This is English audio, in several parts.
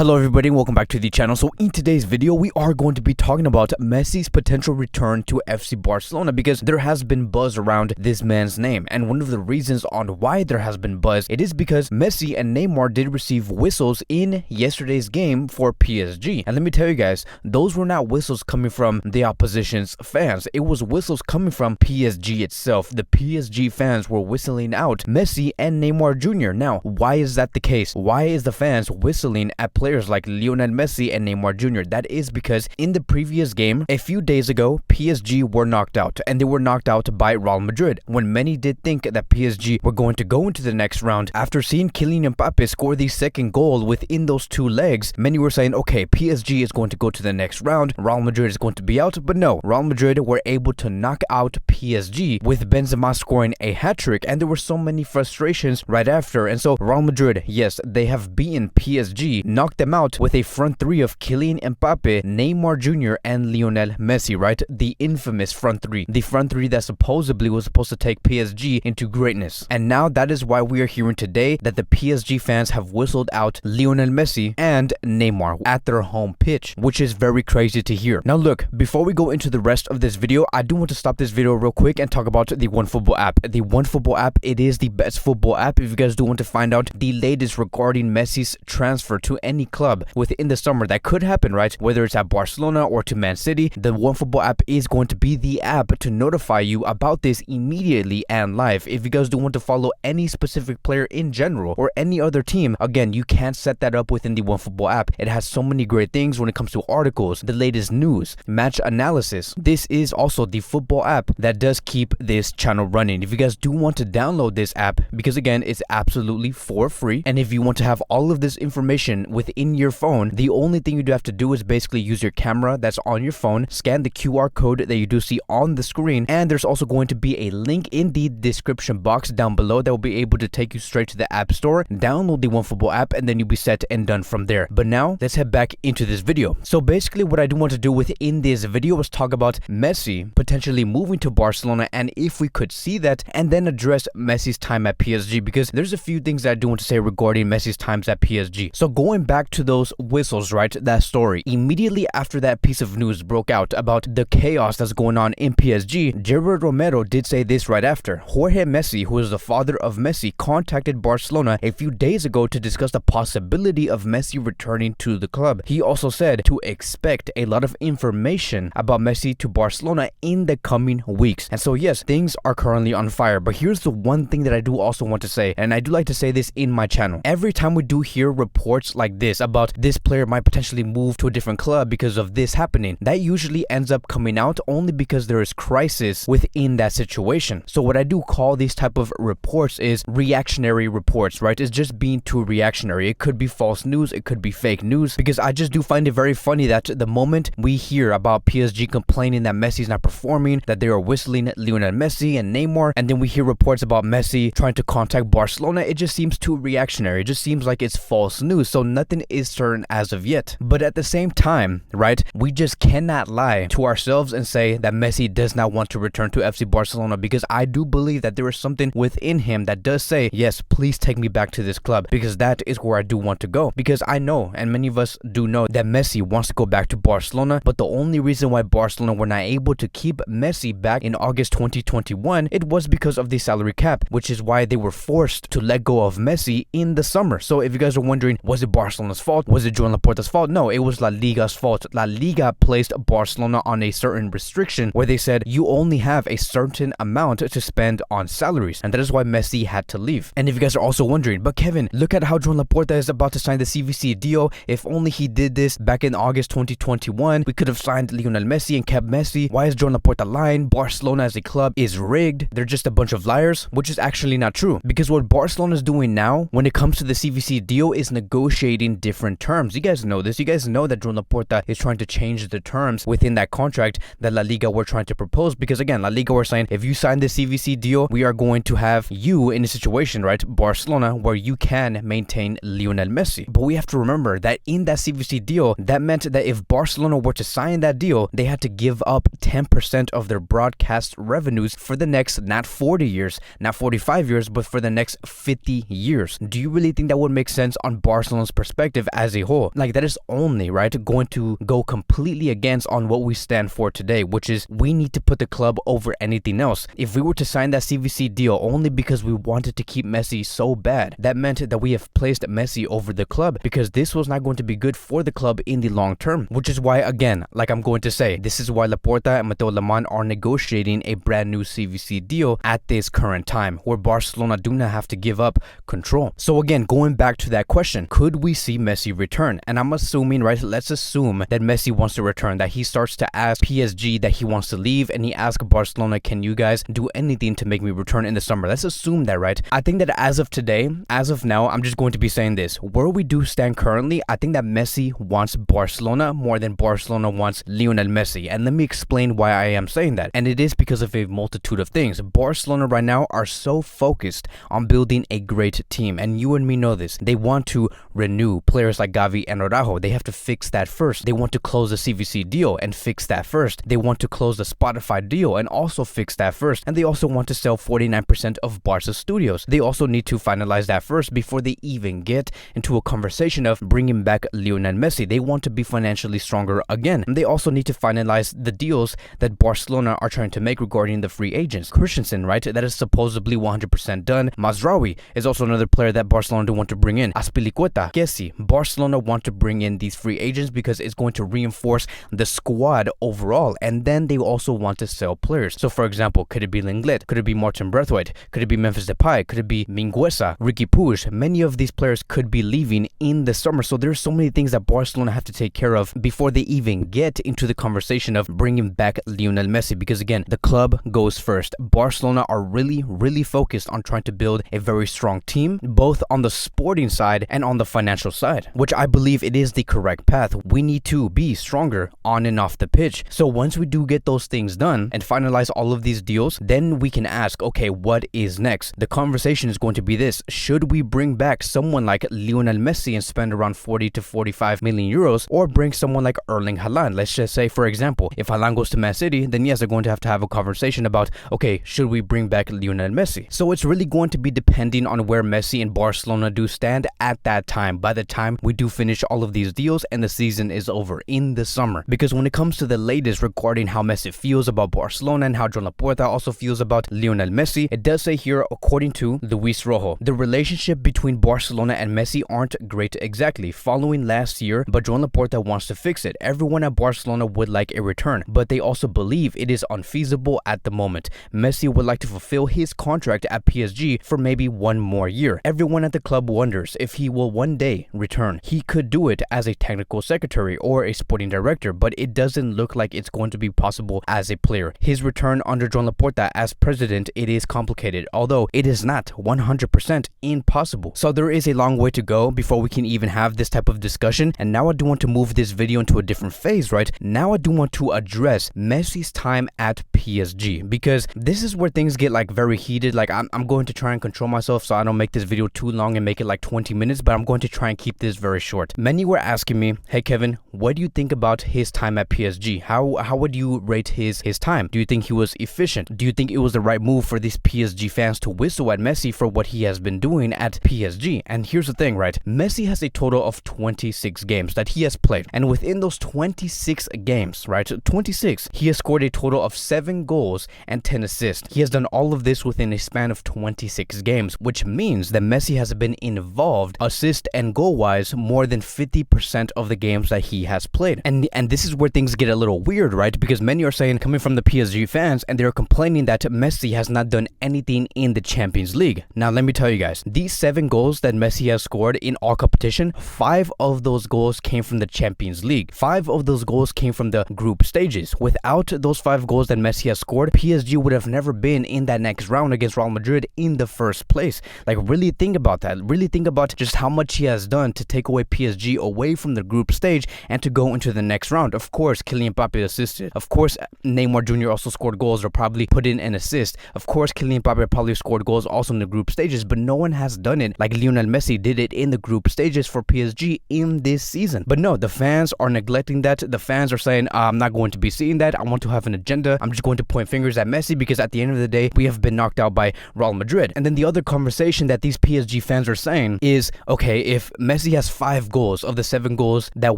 Hello everybody and welcome back to the channel. So in today's video we are going to be talking about Messi's potential return to FC Barcelona because there has been buzz around this man's name, and one of the reasons on why there has been buzz, it is because Messi and Neymar did receive whistles in yesterday's game for PSG. And let me tell you guys, those were not whistles coming from the opposition's fans, it was whistles coming from PSG itself. The PSG fans were whistling out Messi and Neymar Jr. Now, why is that the case? Why is the fans whistling at players like Lionel Messi and Neymar Jr.? That is because in the previous game, a few days ago, PSG were knocked out, and they were knocked out by Real Madrid. When many did think that PSG were going to go into the next round, after seeing Kylian Mbappe score the second goal within those two legs, many were saying, okay, PSG is going to go to the next round, Real Madrid is going to be out. But no, Real Madrid were able to knock out PSG with Benzema scoring a hat-trick, and there were so many frustrations right after. And so Real Madrid, yes, they have beaten PSG, knocked them out with a front three of Kylian Mbappe, Neymar Jr. and Lionel Messi, right? The infamous front three. The front three that supposedly was supposed to take PSG into greatness. And now that is why we are hearing today that the PSG fans have whistled out Lionel Messi and Neymar at their home pitch, which is very crazy to hear. Now look, before we go into the rest of this video, I do want to stop this video real quick and talk about the OneFootball app. The OneFootball app, it is the best football app if you guys do want to find out the latest regarding Messi's transfer to any club within the summer that could happen, right? Whether it's at Barcelona or to Man City, the OneFootball app is going to be the app to notify you about this immediately and live. If you guys do want to follow any specific player in general or any other team, again, you can set that up within the OneFootball app. It has so many great things when it comes to articles, the latest news, match analysis. This is also the football app that does keep this channel running. If you guys do want to download this app, because again, it's absolutely for free, and if you want to have all of this information within your phone, the only thing you do have to do is basically use your camera that's on your phone, scan the QR code that you do see on the screen, and there's also going to be a link in the description box down below that will be able to take you straight to the App Store. Download the OneFootball app and then you'll be set and done from there. But now let's head back into this video. So basically what I do want to do within this video is talk about Messi potentially moving to Barcelona, and if we could see that, and then address Messi's time at PSG, because there's a few things that I do want to say regarding Messi's times at PSG. So going back to those whistles, right, that story, immediately after that piece of news broke out about the chaos that's going on in PSG, Gerard Romero did say this right after. Jorge Messi, who is the father of Messi, contacted Barcelona a few days ago to discuss the possibility of Messi returning to the club. He also said to expect a lot of information about Messi to Barcelona in the coming weeks. And so yes, things are currently on fire. But here's the one thing that I do also want to say, and I do like to say this in my channel. Every time we do hear reports like this about this player might potentially move to a different club because of this happening, that usually ends up coming out only because there is crisis within that situation. So what I do call these type of reports is reactionary reports, right? It's just being too reactionary. It could be false news, it could be fake news, because I just do find it very funny that the moment we hear about PSG complaining that Messi's not performing, that they are whistling Lionel Messi and Neymar, and then we hear reports about Messi trying to contact Barcelona, it just seems too reactionary. It just seems like it's false news. So nothing is certain as of yet. But at the same time, right, we just cannot lie to ourselves and say that Messi does not want to return to FC Barcelona, because I do believe that there is something within him that does say, yes, please take me back to this club, because that is where I do want to go. Because I know, and many of us do know, that Messi wants to go back to Barcelona, but the only reason why Barcelona were not able to keep Messi back in August 2021, it was because of the salary cap, which is why they were forced to let go of Messi in the summer. So if you guys are wondering, was it Barcelona's fault? Was it Joan Laporta's fault? No, it was La Liga's fault. La Liga placed Barcelona on a certain restriction where they said you only have a certain amount to spend on salaries, and that is why Messi had to leave. And if you guys are also wondering, but Kevin, look at how Joan Laporta is about to sign the CVC deal. If only he did this back in August 2021, we could have signed Lionel Messi and kept Messi. Why is Joan Laporta lying? Barcelona as a club is rigged. They're just a bunch of liars, which is actually not true, because what Barcelona is doing now when it comes to the CVC deal is negotiating different terms. You guys know this. You guys know that Joan Laporta is trying to change the terms within that contract that La Liga were trying to propose, because again, La Liga were saying, if you sign the CVC deal, we are going to have you in a situation, right, Barcelona, where you can maintain Lionel Messi. But we have to remember that in that CVC deal, that meant that if Barcelona were to sign that deal, they had to give up 10% of their broadcast revenues for the next, not 40 years, not 45 years, but for the next 50 years. Do you really think that would make sense on Barcelona's perspective? perspective as a whole, like that is only, right, going to go completely against on what we stand for today, which is we need to put the club over anything else. If we were to sign that CVC deal only because we wanted to keep Messi so bad, that meant that we have placed Messi over the club, because this was not going to be good for the club in the long term, which is why, again, like I'm going to say, this is why Laporta and Mateo Lemon are negotiating a brand new CVC deal at this current time, where Barcelona do not have to give up control. So again, going back to that question, could we see Messi return? And I'm assuming, right, let's assume that Messi wants to return, that he starts to ask PSG that he wants to leave, and he asks Barcelona, can you guys do anything to make me return in the summer? Let's assume that, right? I think that as of today, as of now, I'm just going to be saying this. Where we do stand currently, I think that Messi wants Barcelona more than Barcelona wants Lionel Messi. And let me explain why I am saying that. And it is because of a multitude of things. Barcelona right now are so focused on building a great team. And you and me know this. They want to renew players like Gavi and Araujo. They have to fix that first. They want to close the CVC deal and fix that first. They want to close the Spotify deal and also fix that first. And they also want to sell 49% of Barca studios. They also need to finalize that first before they even get into a conversation of bringing back Lionel Messi. They want to be financially stronger again. And they also need to finalize the deals that Barcelona are trying to make regarding the free agents. Christensen, right? That is supposedly 100% done. Mazraoui is also another player that Barcelona do want to bring in. Azpilicueta, Kessie. Barcelona want to bring in these free agents because it's going to reinforce the squad overall. And then they also want to sell players. So for example, could it be Lenglet? Could it be Martin Braithwaite? Could it be Memphis Depay? Could it be Mingueza? Ricky Puig? Many of these players could be leaving in the summer. So there's so many things that Barcelona have to take care of before they even get into the conversation of bringing back Lionel Messi, because again, the club goes first. Barcelona are really focused on trying to build a very strong team, both on the sporting side and on the financial side, which I believe it is the correct path. We need to be stronger on and off the pitch. So once we do get those things done and finalize all of these deals, then we can ask, okay, what is next? The conversation is going to be this: should we bring back someone like Lionel Messi and spend around 40 to 45 million euros, or bring someone like Erling Haaland? Let's just say, for example, if Haaland goes to Man City, then yes, they're going to have a conversation about, okay, should we bring back Lionel Messi? So it's really going to be depending on where Messi and Barcelona do stand at that time, by the time we do finish all of these deals and the season is over in the summer. Because when it comes to the latest regarding how Messi feels about Barcelona and how Joan Laporta also feels about Lionel Messi, it does say here, according to Luis Rojo, the relationship between Barcelona and Messi aren't great exactly following last year, but Joan Laporta wants to fix it. Everyone at Barcelona would like a return, but they also believe it is unfeasible at the moment. Messi would like to fulfill his contract at PSG for maybe one more year. Everyone at the club wonders if he will one day return. He could do it as a technical secretary or a sporting director, but it doesn't look like it's going to be possible as a player. His return under Joan Laporta as president, it is complicated, although it is not 100% impossible. So there is a long way to go before we can even have this type of discussion. And now I do want to move this video into a different phase, right? Now I do want to address Messi's time at PSG, because this is where things get like very heated. Like I'm going to try and control myself so I don't make this video too long and make it like 20 minutes, but I'm going to try and keep this very short. Many were asking me, hey Kevin, what do you think about his time at PSG? How would you rate his time? Do you think he was efficient? Do you think it was the right move for these PSG fans to whistle at Messi for what he has been doing at PSG? And here's the thing, right? Messi has a total of 26 games that he has played, and within those 26 games, right, 26, he has scored a total of 7 goals and 10 assists. He has done all of this within a span of 26 games, which means that Messi has been involved assist and goal wise more than 50% of the games that he has played. And this is where things get a little weird, right? Because many are saying, coming from the PSG fans, and they're complaining that Messi has not done anything in the Champions League. Now let me tell you guys, these 7 goals that Messi has scored in all competition, 5 of those goals came from the Champions League. 5 of those goals came from the group stages. Without those 5 goals that Messi has scored, PSG would have never been in that next round against Real Madrid in the first place. Like, really think about that. Really think about just how much he has done to take away PSG away from the group stage and to go into the next round. Of course, Kylian Mbappe assisted. Of course, Neymar Jr. also scored goals or probably put in an assist. Of course, Kylian Mbappe probably scored goals also in the group stages, but no one has done it like Lionel Messi did it in the group stages for PSG in this season. But no, the fans are neglecting that. The fans are saying, I'm not going to be seeing that. I want to have an agenda. I'm just going to point fingers at Messi because at the end of the day, we have been knocked out by Real Madrid. And then the other conversation that these PSG fans are saying is, okay, if Messi has 5 goals of the 7 goals that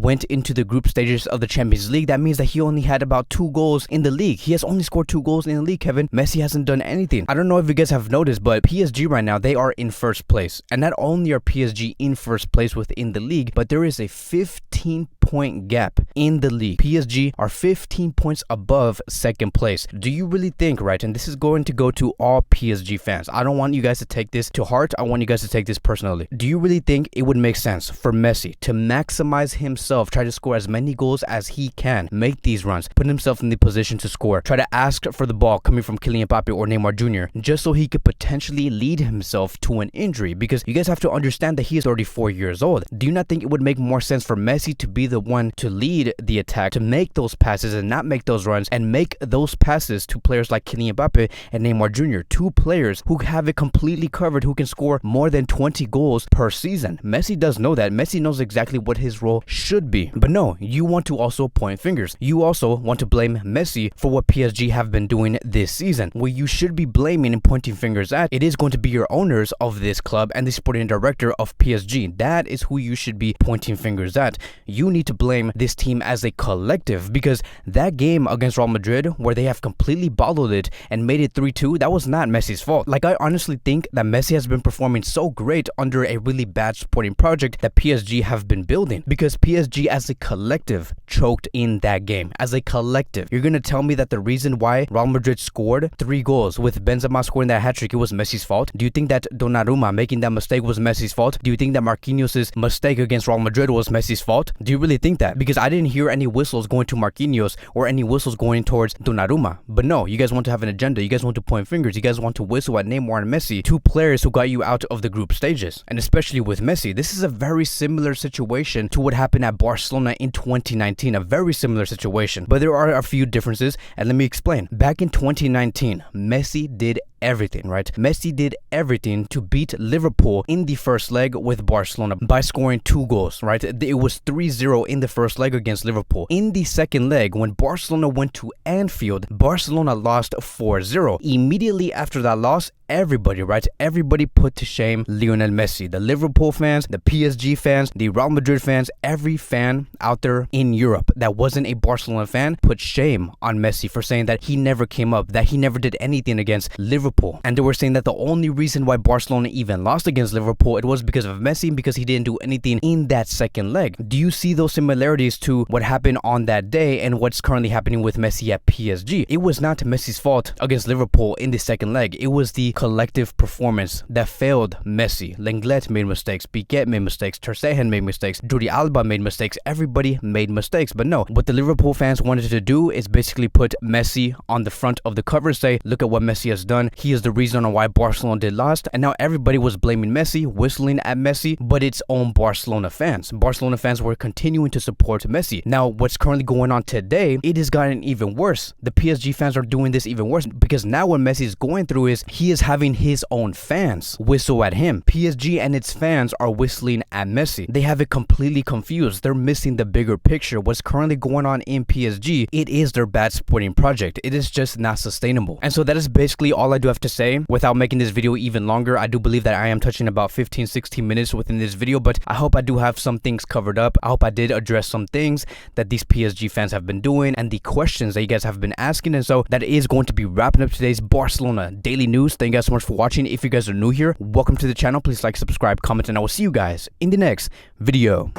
went into the group stages of the Champions League. That means that he only had about 2 goals in the league. He has only scored 2 goals in the league, Kevin. Messi hasn't done anything. I don't know if you guys have noticed, but PSG right now, they are in first place. And not only are PSG in first place within the league, but there is a 15-point gap in the league. PSG are 15 points above second place. Do you really think, right, and this is going to go to all PSG fans, I don't want you guys to take this to heart, I want you guys to take this personally. Do you really think it would make sense for Messi to maximize himself, try to score as many goals as he can, make these runs, put himself in the position to score, try to ask for the ball coming from Kylian Mbappe or Neymar Jr., just so he could potentially lead himself to an injury? Because you guys have to understand that he is 34 years old. Do you not think it would make more sense for Messi to be the one to lead the attack, to make those passes and not make those runs, and make those passes to players like Kylian Mbappe and Neymar Jr., 2 players who have it completely covered, who can score more than 20 goals per season? Messi does know that. Messi knows exactly what his role should be. But no, you want to also point fingers. You also want to blame Messi for what PSG have been doing this season. What you should be blaming and pointing fingers at, it is going to be your owners of this club and the sporting director of PSG. That is who you should be pointing fingers at. You need to blame this team as a collective, because that game against Real Madrid, where they have completely bottled it and made it 3-2, that was not Messi's fault. Like, I honestly think that Messi has been performing so great under a really bad sporting project that PSG have been building, because PSG as a collective choked in that game. As a collective, you're gonna tell me that the reason why Real Madrid scored 3 goals with Benzema scoring that hat-trick, it was Messi's fault? Do you think that Donnarumma making that mistake was Messi's fault? Do you think that Marquinhos' mistake against Real Madrid was Messi's fault? Do you really think that? Because I didn't hear any whistles going to Marquinhos or any whistles going towards Donnarumma. But no, you guys want to have an agenda. You guys want to point fingers. You guys want to whistle at Neymar and Messi, 2 players who got you out of the group stages. And especially with Messi, this is a very similar situation to what happened at Barcelona in 2019. A very similar situation. But there are a few differences, and let me explain. Back in 2019, Messi did everything, right? Messi did everything to beat Liverpool in the first leg with Barcelona by scoring 2 goals, right? It was 3-0 in the first leg against Liverpool. In the second leg, when Barcelona went to Anfield, Barcelona lost 4-0. Immediately after that loss, everybody, right? Everybody put to shame Lionel Messi. The Liverpool fans, the PSG fans, the Real Madrid fans, every fan out there in Europe that wasn't a Barcelona fan put shame on Messi for saying that he never came up, that he never did anything against Liverpool. And they were saying that the only reason why Barcelona even lost against Liverpool, it was because of Messi, because he didn't do anything in that second leg. Do you see those similarities to what happened on that day and what's currently happening with Messi at PSG? It was not Messi's fault against Liverpool in the second leg. It was the collective performance that failed Messi. Lenglet made mistakes, Piqué made mistakes, Ter Stegen made mistakes, Jordi Alba made mistakes, everybody made mistakes. But no, what the Liverpool fans wanted to do is basically put Messi on the front of the cover, say, look at what Messi has done. He is the reason on why Barcelona did lost. And now everybody was blaming Messi, whistling at Messi, but its own Barcelona fans. Barcelona fans were continuing to support Messi. Now, what's currently going on today, it has gotten even worse. The PSG fans are doing this even worse, because now what Messi is going through is he is having his own fans whistle at him. PSG and its fans are whistling at Messi. They have it completely confused. They're missing the bigger picture. What's currently going on in PSG, it is their bad sporting project. It is just not sustainable. And so that is basically all I do have to say. Without making this video even longer, I do believe that I am touching about 15-16 minutes within this video, but I hope I do have some things covered up. I hope I did address some things that these PSG fans have been doing and the questions that you guys have been asking. And so that is going to be wrapping up today's Barcelona daily news. Thank you guys so much for watching. If you guys are new here, welcome to the channel. Please like, subscribe, comment, and I will see you guys in the next video.